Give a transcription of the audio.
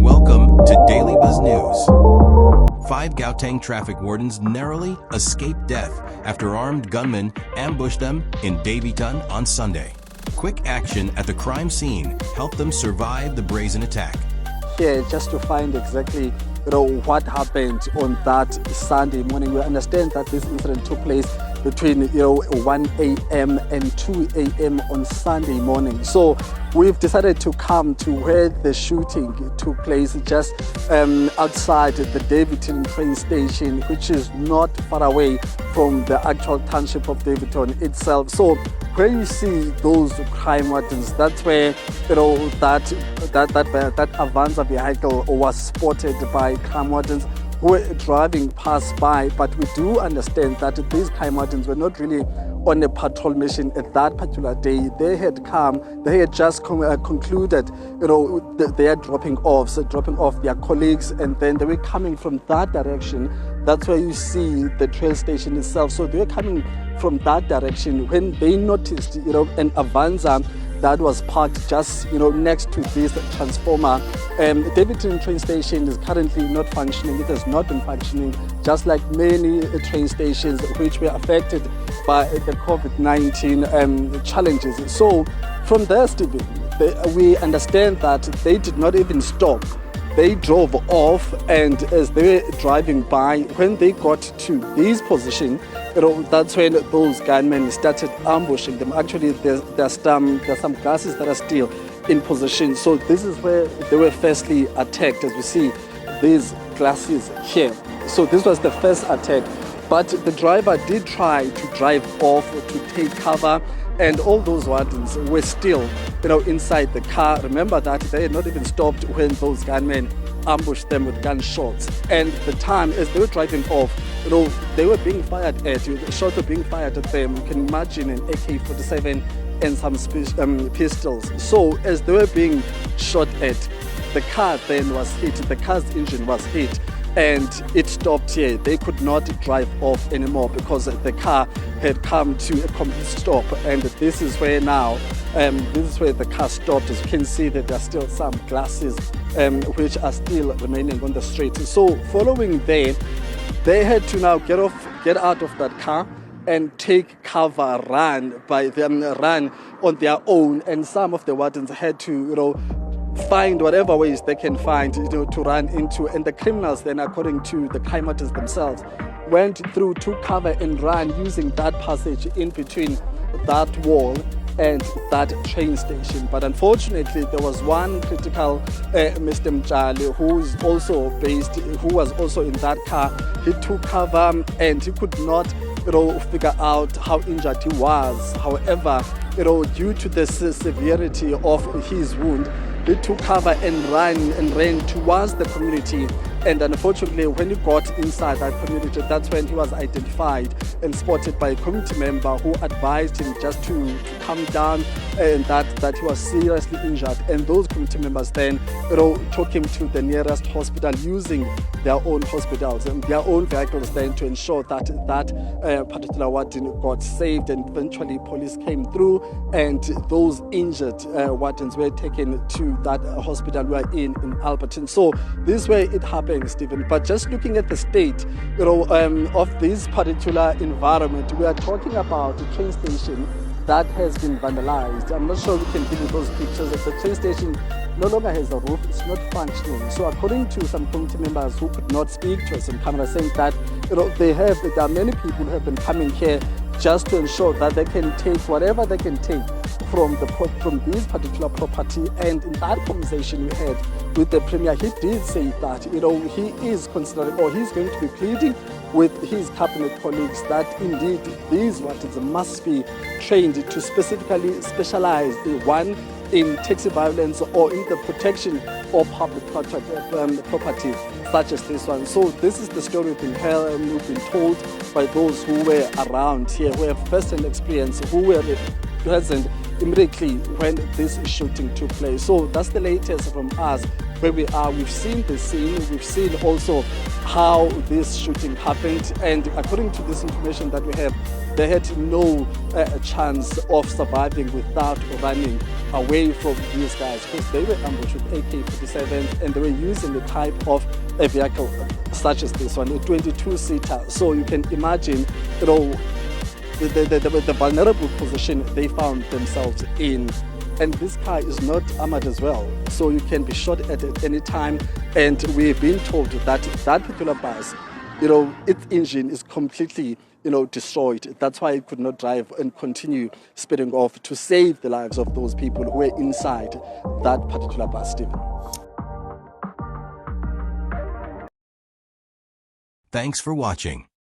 Welcome to Daily Buzz News. 5 Gauteng traffic wardens narrowly escaped death after armed gunmen ambushed them in Daveyton on Sunday. Quick action at the crime scene helped them survive the brazen attack. Here just to find exactly what happened on that Sunday morning. We understand that this incident took place between 1 a.m. and 2 a.m. on Sunday morning. So we've decided to come to where the shooting took place, just outside the Daveyton train station, which is not far away from the actual township of Daveyton itself. So where you see those crime wardens, that's where that Avanza vehicle was spotted by crime wardens who were driving past by. But we do understand that these crime wardens were not really on a patrol mission at that particular day. They had just concluded their dropping off their colleagues, and then they were coming from that direction. That's where you see the train station itself. So they were coming from that direction when they noticed an Avanza that was parked just next to this transformer. The Daveyton train station is currently not functioning. It has not been functioning, just like many train stations which were affected by the COVID-19 challenges. So from there, Stephen, we understand that they did not even stop. They drove off, and as they were driving by, when they got to this position, that's when those gunmen started ambushing them. Actually, there's some glasses that are still in position. So this is where they were firstly attacked, as we see these glasses here. So this was the first attack, but the driver did try to drive off to take cover, and all those wardens were still inside the car. Remember that they had not even stopped when those gunmen ambushed them with gunshots. And the time as they were driving off, they were being fired at. Shots were being fired at them. You can imagine an AK-47 and some pistols. So as they were being shot at, the car then was hit. The car's engine was hit, and it stopped here. They could not drive off anymore because the car had come to a complete stop. And this is where the car stopped. As you can see, that there are still some glasses which are still remaining on the street. So following there, they had to now get out of that car and take cover, run on their own. And some of the wardens had to find whatever ways they can find to run into. And the criminals then, according to the crime wardens themselves, went through to cover and run using that passage in between that wall and that train station. But unfortunately, there was one critical Mr. Mjali, who was also in that car. He took cover and he could not figure out how injured he was. However, due to the severity of his wound, he took cover and ran towards the community. And unfortunately, when he got inside that community, that's when he was identified and spotted by a community member who advised him just to come down, and that he was seriously injured. And those community members then took him to the nearest hospital using their own hospitals and their own vehicles then to ensure that particular warden got saved. And eventually police came through, and those injured wardens were taken to that hospital we are in Alberton. So this way it happened, Stephen. But just looking at the state of this particular environment, we are talking about a train station that has been vandalized. I'm not sure we can give you those pictures. The train station no longer has a roof, it's not functioning. So according to some community members who could not speak to us on camera, saying that there are many people who have been coming here just to ensure that they can take whatever they can take from this particular property. And in that conversation we had with the Premier, he did say that he is considering, or he's going to be pleading with his cabinet colleagues that indeed these wardens must be trained to specifically specialize in taxi violence or in the protection of public property such as this one. So this is the story we've been told by those who were around here, who have first-hand experience, who were present immediately when this shooting took place. So that's the latest from us where we are. We've seen the scene, we've seen also how this shooting happened, and according to this information that we have, they had no chance of surviving without running away from these guys, because they were ambushed with AK-47 and they were using the type of a vehicle such as this one, a 22-seater. So you can imagine, the vulnerable position they found themselves in. And this car is not armored as well, so you can be shot at any time. And we've been told that that particular bus, its engine is completely, destroyed. That's why it could not drive and continue speeding off to save the lives of those people who were inside that particular bus, Stephen. Thanks for watching.